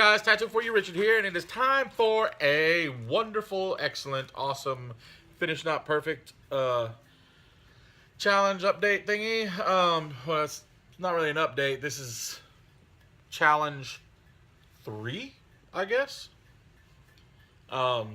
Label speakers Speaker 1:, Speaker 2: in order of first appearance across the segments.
Speaker 1: guys, Tattoo for you, Richard here, and it is time for a wonderful, excellent, awesome, finished not perfect challenge update thingy. Well, it's not really an update. This is challenge 3, I guess. The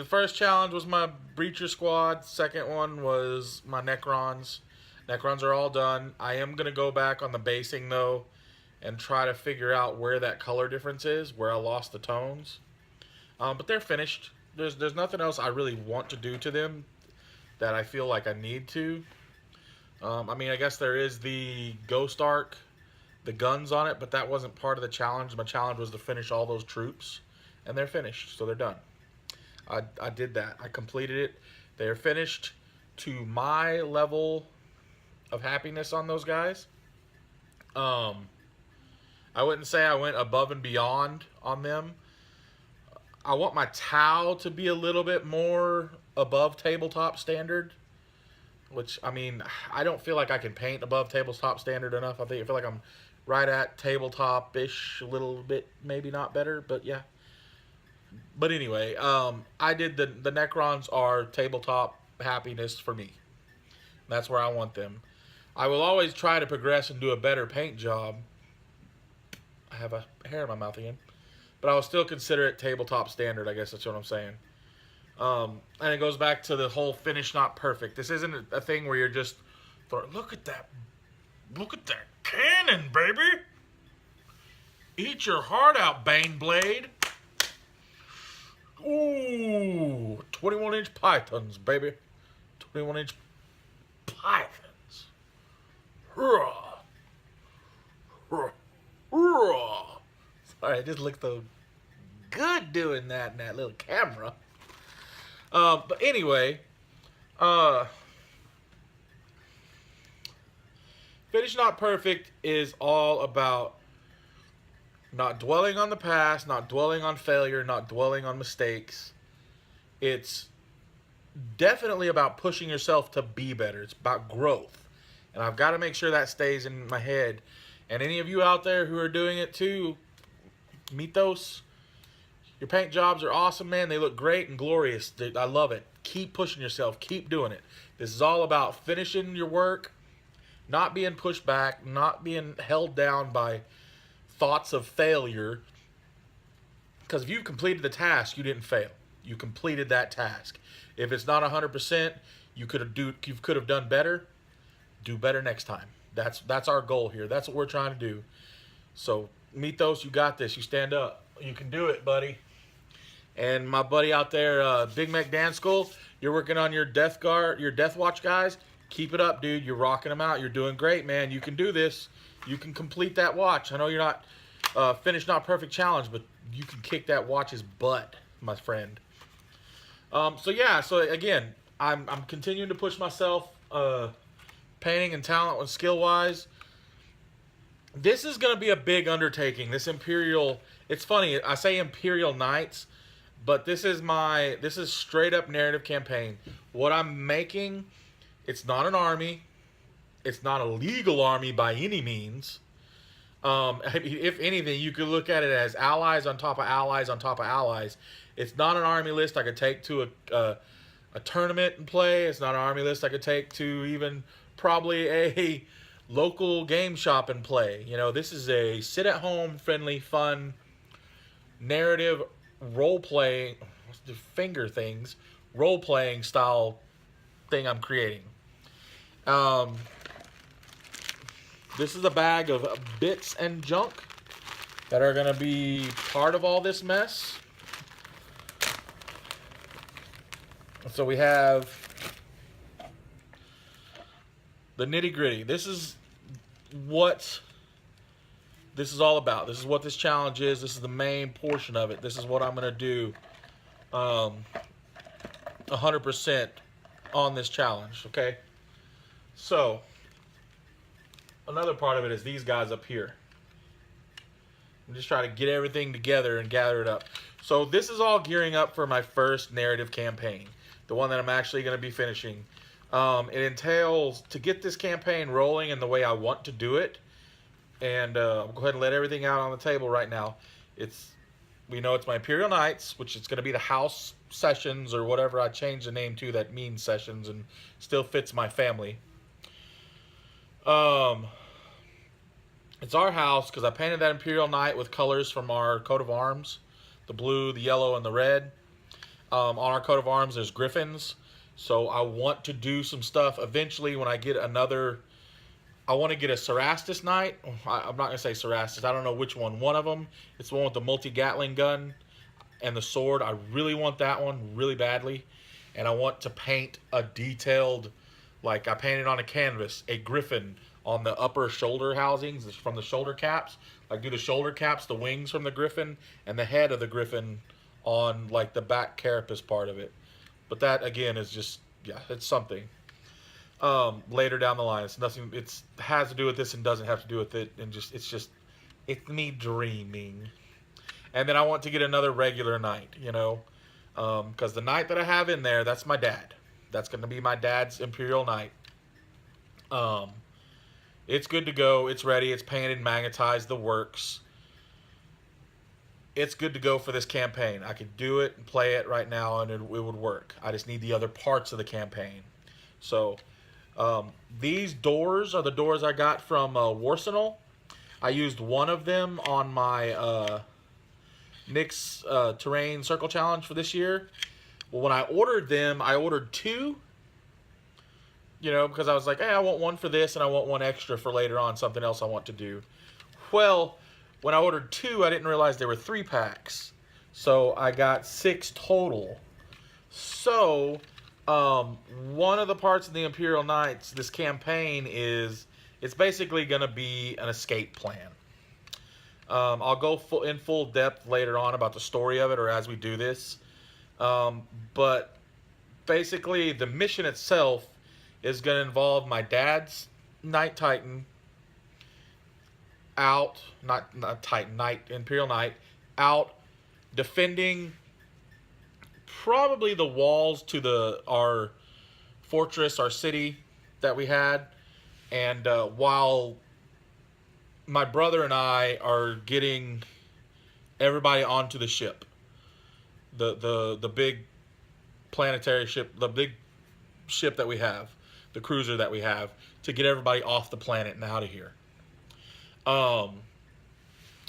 Speaker 1: first challenge was my Breacher squad. Second one was my Necrons. Necrons are all done. I am gonna go back on the basing though, and try to figure out where that color difference is, where I lost the tones. But they're finished. There's nothing else I really want to do to them that I feel like I need to. I mean, I guess there is the Ghost Arc, the guns on it, but that wasn't part of the challenge. My challenge was to finish all those troops, and they're finished, so they're done. I did that. I completed it. They're finished to my level of happiness on those guys. I wouldn't say I went above and beyond on them. I want my Tau to be a little bit more above tabletop standard, which, I mean, I don't feel like I can paint above tabletop standard enough. I feel like I'm right at tabletop-ish, a little bit, maybe not better, but yeah. But anyway, I did the Necrons are tabletop happiness for me. That's where I want them. I will always try to progress and do a better paint job. I have a hair in my mouth again. But I will still consider it tabletop standard, I guess that's what I'm saying. And it goes back to the whole finish not perfect. This isn't a thing where you're just look at that cannon, baby. Eat your heart out, Baneblade. Ooh, 21-inch pythons, baby. 21-inch pythons. Hurrah. Hurrah. Hurrah. Sorry, I just looked so good doing that in that little camera. But anyway, Finish Not Perfect is all about not dwelling on the past, not dwelling on failure, not dwelling on mistakes. It's definitely about pushing yourself to be better. It's about growth. And I've got to make sure that stays in my head. And any of you out there who are doing it too, Mythos, your paint jobs are awesome, man. They look great and glorious. I love it. Keep pushing yourself. Keep doing it. This is all about finishing your work, not being pushed back, not being held down by thoughts of failure. Because if you've completed the task, you didn't fail. You completed that task. If it's not 100%, you could have done better. Do better next time. That's our goal here. That's what we're trying to do. So, Mythos, you got this. You stand up. You can do it, buddy. And my buddy out there, Big Mac Danskull, you're working on your Death Watch guys. Keep it up, dude. You're rocking them out. You're doing great, man. You can do this. You can complete that watch. I know you're not finished, not perfect challenge, but you can kick that watch's butt, my friend. So yeah. So again, I'm continuing to push myself, painting and talent and skill wise. This is going to be a big undertaking. This Imperial. It's funny. I say Imperial Knights, but this is straight up narrative campaign. What I'm making. It's not an army. It's not a legal army by any means. If anything, you could look at it as allies on top of allies on top of allies. It's not an army list I could take to a tournament and play. It's not an army list I could take to even probably a local game shop and play. You know, this is a sit-at-home, friendly, fun, narrative role-playing, finger things, role-playing style thing I'm creating. This is a bag of bits and junk that are going to be part of all this mess. So we have the nitty-gritty. This is what this is all about. This is what this challenge is. This is the main portion of it. This is what I'm going to do 100% on this challenge, okay? So, another part of it is these guys up here. I'm just trying to get everything together and gather it up. So this is all gearing up for my first narrative campaign, the one that I'm actually going to be finishing. It entails, to get this campaign rolling in the way I want to do it, And I'll go ahead and let everything out on the table right now. It's We know it's my Imperial Knights, which is going to be the House Sessions or whatever I changed the name to that means Sessions and still fits my family. Um, it's our house because I painted that Imperial Knight with colors from our coat of arms, the blue, the yellow, and the red. On our coat of arms, there's griffins. So I want to do some stuff eventually when I get another. I want to get a Cerastus Knight. I'm not going to say Cerastus. I don't know which one. One of them. It's the one with the multi-Gatling gun and the sword. I really want that one really badly. And I want to paint a detailed, like I painted on a canvas, a griffin on the upper shoulder housings from the shoulder caps. Like do the shoulder caps, the wings from the griffin, and the head of the griffin on like the back carapace part of it. But that again is just, yeah, it's something. Later down the line, it's nothing. It's has to do with this and doesn't have to do with it, and it's me dreaming. And then I want to get another regular knight, because the knight that I have in there, that's my dad. That's going to be my dad's Imperial Knight. Um, it's good to go. It's ready. It's painted, magnetized, the works. It's good to go for this campaign. I could do it and play it right now, and it would work. I just need the other parts of the campaign. So, these doors are the doors I got from Warsenal. I used one of them on my Nick's Terrain Circle Challenge for this year. Well, when I ordered them, I ordered two. Because I was like, hey, I want one for this and I want one extra for later on, something else I want to do. Well, when I ordered two, I didn't realize there were 3-packs. So I got 6 total. So, one of the parts of the Imperial Knights, this campaign it's basically going to be an escape plan. I'll go in full depth later on about the story of it or as we do this. But basically the mission itself is going to involve my dad's Knight Titan out, not Titan, Imperial Knight, out defending probably the walls to our fortress, our city that we had, and while my brother and I are getting everybody onto the ship, the big planetary ship, the big ship that we have, the cruiser that we have, to get everybody off the planet and out of here. So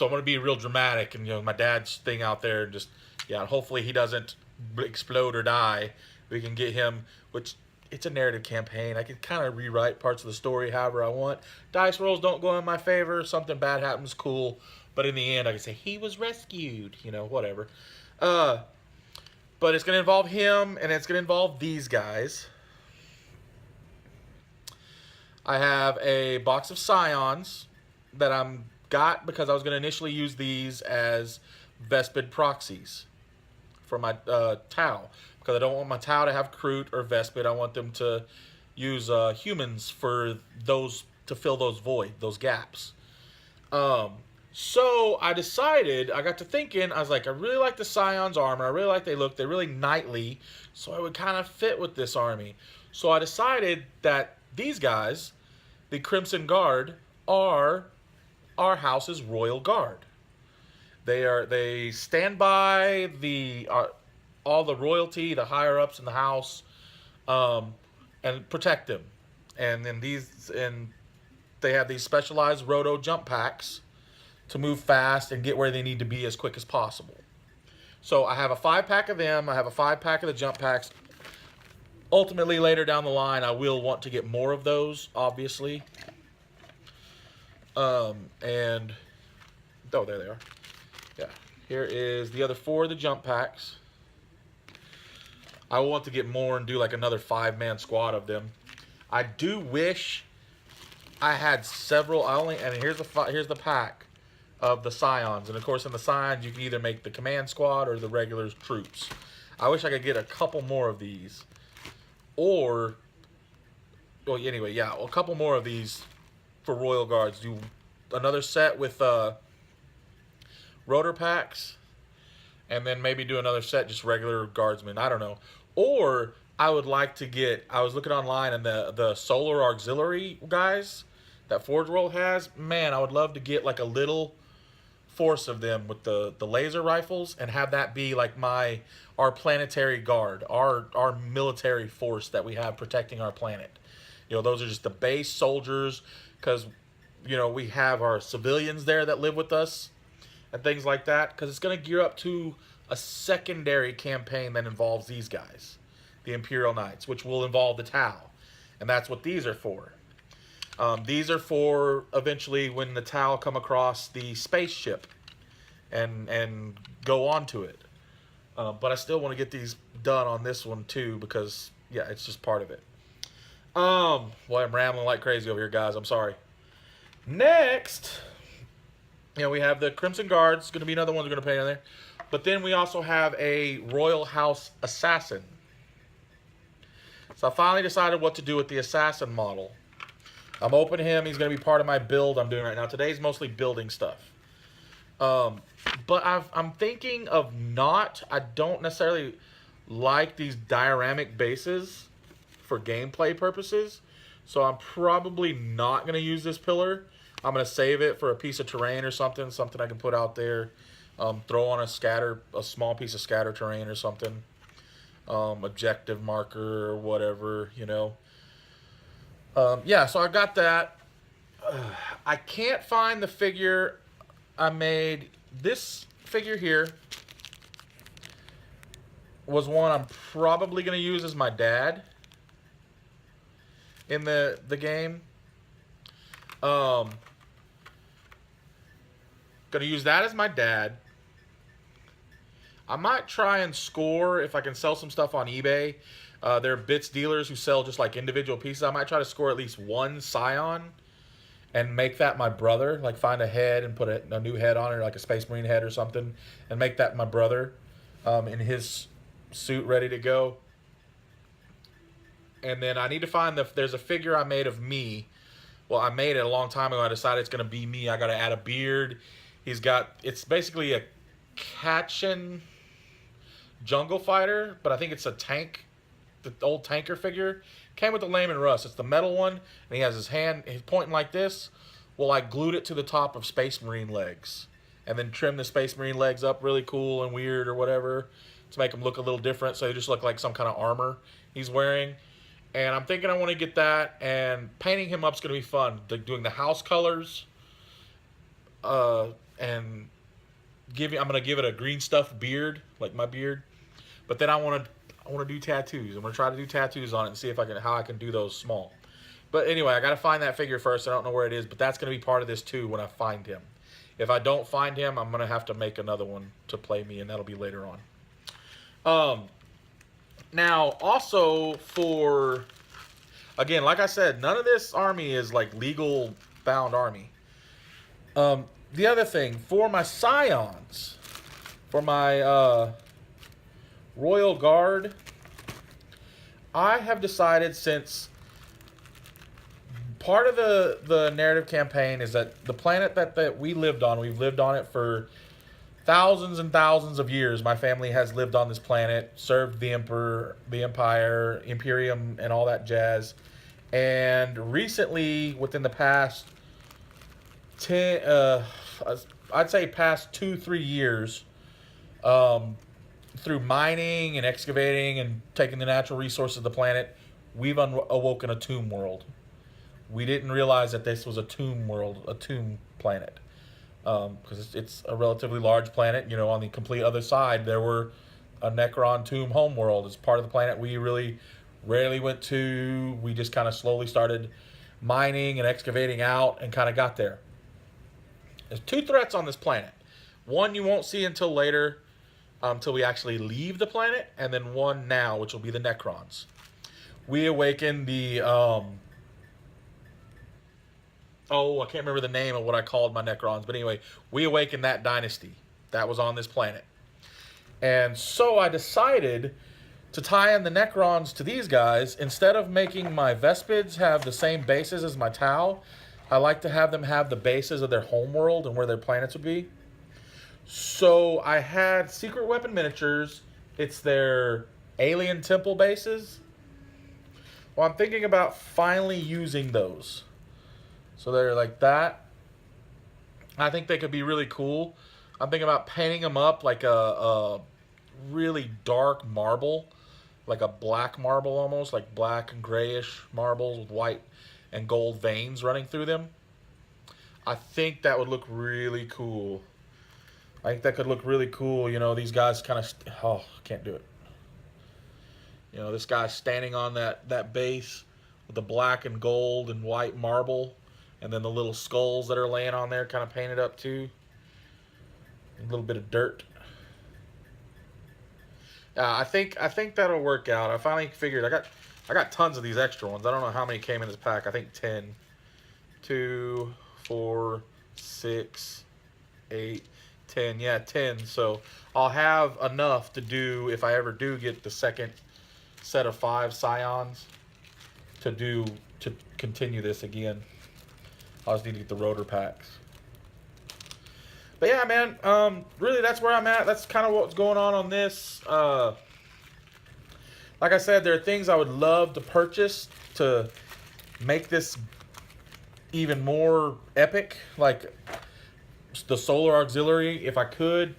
Speaker 1: I'm going to be real dramatic, and my dad's thing out there, just hopefully he doesn't explode or die. We can get him, which it's a narrative campaign. I can kind of rewrite parts of the story however I want. Dice rolls don't go in my favor. Something bad happens, cool. But in the end, I can say he was rescued. Whatever. But it's going to involve him, and it's going to involve these guys. I have a box of Scions that I'm got because I was going to initially use these as Vespid proxies for my Tau, because I don't want my Tau to have Kroot or Vespid. I want them to use humans for those, to fill those those gaps. So I decided, I got to thinking, I was like, I really like the Scion's armor. I really like they look. They're really knightly, so I would kind of fit with this army. So I decided that these guys, the Crimson Guard, are our house's royal guard. They stand by all the royalty, the higher ups in the house, and protect them. And then they have these specialized roto jump packs to move fast and get where they need to be as quick as possible. So I have a 5-pack of them. I have a 5-pack of the jump packs. Ultimately, later down the line, I will want to get more of those, obviously. And oh, there they are. Yeah, here is the other 4 of the jump packs. I want to get more and do like another 5-man squad of them. I do wish I had several. And here's the pack of the Scions, and of course in the Scions you can either make the command squad or the regular troops. I wish I could get a couple more of these, or well, anyway, yeah, a couple more of these for Royal Guards. Do another set with rotor packs, and then maybe do another set just regular guardsmen. I don't know. Or I would like to get, I was looking online, and the solar auxiliary guys, that Forge World has, man, I would love to get like a little force of them with the laser rifles and have that be like our planetary guard, our military force that we have protecting our planet. You know, those are just the base soldiers, because you know we have our civilians there that live with us and things like that, because it's going to gear up to a secondary campaign that involves these guys, the Imperial Knights, which will involve the Tau, and that's what these are for. These are for eventually when the Tau come across the spaceship and go on to it. But I still want to get these done on this one too, because yeah, it's just part of it. Boy, I'm rambling like crazy over here, guys. I'm sorry. Next, you know, we have the Crimson Guards. Going to be another one we're going to pay on there. But then we also have a Royal House Assassin. So I finally decided what to do with the Assassin model. I'm opening him. He's going to be part of my build I'm doing right now. Today's mostly building stuff. But I'm thinking of I don't necessarily like these dioramic bases for gameplay purposes. So I'm probably not going to use this pillar. I'm going to save it for a piece of terrain or something I can put out there. Throw on a small piece of scatter terrain or something. Objective marker or whatever, you know. Yeah, so I got that. I can't find the figure I made. This figure here was one I'm probably going to use as my dad in the game. Going to use that as my dad. I might try and score if I can sell some stuff on eBay. There are bits dealers who sell just like individual pieces. I might try to score at least one Scion and make that my brother. Like find a head and put a new head on it, like a Space Marine head or something, and make that my brother in his suit ready to go. And then I need to find there's a figure I made of me. Well, I made it a long time ago. I decided it's going to be me. I got to add a beard. It's basically a Kachin jungle fighter, but I think it's a tank. The old tanker figure came with the Layman Russ. It's the metal one, and he has he's pointing like this. Well, I glued it to the top of Space Marine legs, and then trimmed the Space Marine legs up really cool and weird or whatever to make them look a little different, so they just look like some kind of armor he's wearing. And I'm thinking I want to get that, and painting him up is going to be fun. Doing the house colors, and I'm going to give it a green stuff beard, like my beard. But then I want to do tattoos. I'm going to try to do tattoos on it and see how I can do those small. But anyway, I got to find that figure first. I don't know where it is, but that's going to be part of this too when I find him. If I don't find him, I'm going to have to make another one to play me, and that'll be later on. Now, also again, like I said, none of this army is like legal bound army. The other thing, for my Scions, for my Royal Guard, I have decided, since part of the narrative campaign is that the planet that we lived on, we've lived on it for thousands and thousands of years. My family has lived on this planet, served the Emperor, the Empire, Imperium, and all that jazz. And recently, within the past I'd say past 2-3 years, through mining and excavating and taking the natural resources of the planet, we've awoken a tomb world. We didn't realize that this was a tomb world, a tomb planet. Because it's a relatively large planet. You know, on the complete other side, there were a Necron tomb homeworld. It's part of the planet we really rarely went to. We just kind of slowly started mining and excavating out and kind of got there. There's 2 threats on this planet. One you won't see until later, until we actually leave the planet, and then one now, which will be the Necrons. We awaken the I can't remember the name of what I called my Necrons. But anyway, we awakened that dynasty that was on this planet. And so I decided to tie in the Necrons to these guys. Instead of making my Vespids have the same bases as my Tau, I like to have them have the bases of their homeworld and where their planets would be. So I had secret weapon miniatures. It's their alien temple bases. Well, I'm thinking about finally using those. So they're like that. I think they could be really cool. I'm thinking about painting them up like a really dark marble, like a black marble almost, like black and grayish marbles with white and gold veins running through them. I think that would look really cool. I think that could look really cool. You know, these guys kind of, oh, can't do it. You know, this guy's standing on that base with the black and gold and white marble, and then the little skulls that are laying on there kind of painted up too. A little bit of dirt. I think that'll work out. I finally figured I got tons of these extra ones. I don't know how many came in this pack. I think 10. 2, 4, 6, 8, 10. Yeah, 10. So I'll have enough to do, if I ever do get the second set of 5 Scions, to continue this again. I just need to get the rotor packs. But yeah, man, really that's where I'm at. That's kind of what's going on this. Like I said, there are things I would love to purchase to make this even more epic. Like the Solar Auxiliary, if I could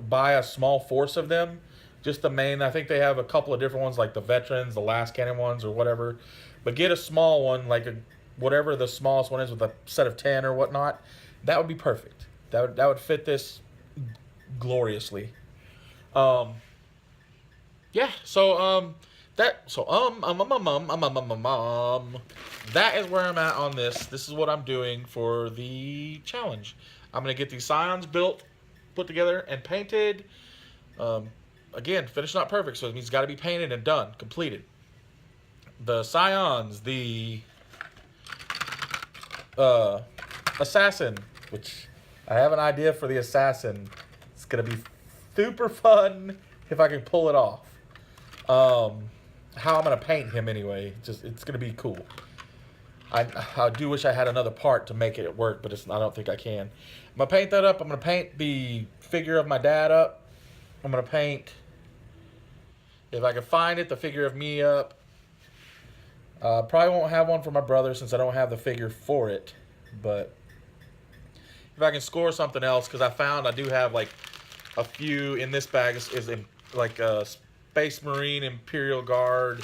Speaker 1: buy a small force of them. Just the main, I think they have a couple of different ones like the Veterans, the Last Cannon ones or whatever. But get a small one, like whatever the smallest one is with a set of 10 or whatnot. That would be perfect. That would fit this gloriously. Yeah, so that is where I'm at on this. This is what I'm doing for the challenge. I'm gonna get these Scions built, put together, and painted. Again, finished not perfect, so it means it's got to be painted and done, completed. The Scions, the Assassin, which I have an idea for the Assassin. It's gonna be super fun if I can pull it off. How I'm gonna paint him anyway. It's gonna be cool. I do wish I had another part to make it work, but I don't think I can. I'm gonna paint that up. I'm gonna paint the figure of my dad up. I'm gonna paint, if I can find it, the figure of me up. Probably won't have one for my brother since I don't have the figure for it. But if I can score something else, because I found I do have like a few in this bag is in, like Space Marine, Imperial Guard,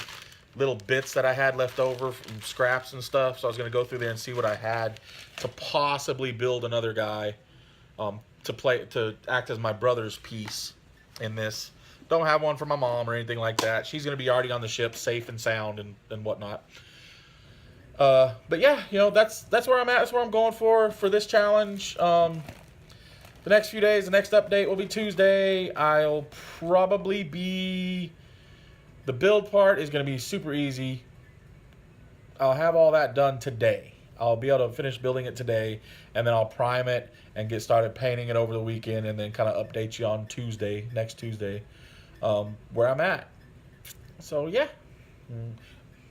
Speaker 1: little bits that I had left over from scraps and stuff. So I was going to go through there and see what I had to possibly build another guy to act as my brother's piece in this. Don't have one for my mom or anything like that. She's going to be already on the ship, safe and sound and whatnot. But yeah, you know, that's where I'm at. That's where I'm going for this challenge. The next few days, the next update will be Tuesday. I'll probably be... The build part is going to be super easy. I'll have all that done today. I'll be able to finish building it today, and then I'll prime it and get started painting it over the weekend, and then kind of update you on Tuesday, next Tuesday, where I'm at. So, yeah.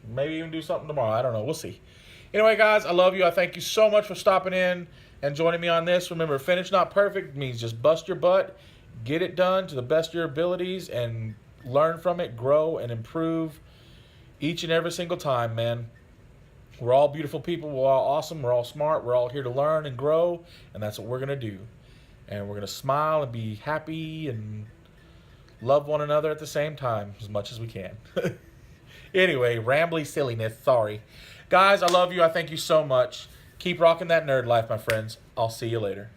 Speaker 1: Maybe even do something tomorrow. I don't know. We'll see. Anyway, guys, I love you. I thank you so much for stopping in and joining me on this. Remember, finish not perfect means just bust your butt, get it done to the best of your abilities, and learn from it, grow, and improve each and every single time, man. We're all beautiful people. We're all awesome. We're all smart. We're all here to learn and grow, and that's what we're going to do. And we're going to smile and be happy and love one another at the same time as much as we can. Anyway, rambly silliness. Sorry. Guys, I love you. I thank you so much. Keep rocking that nerd life, my friends. I'll see you later.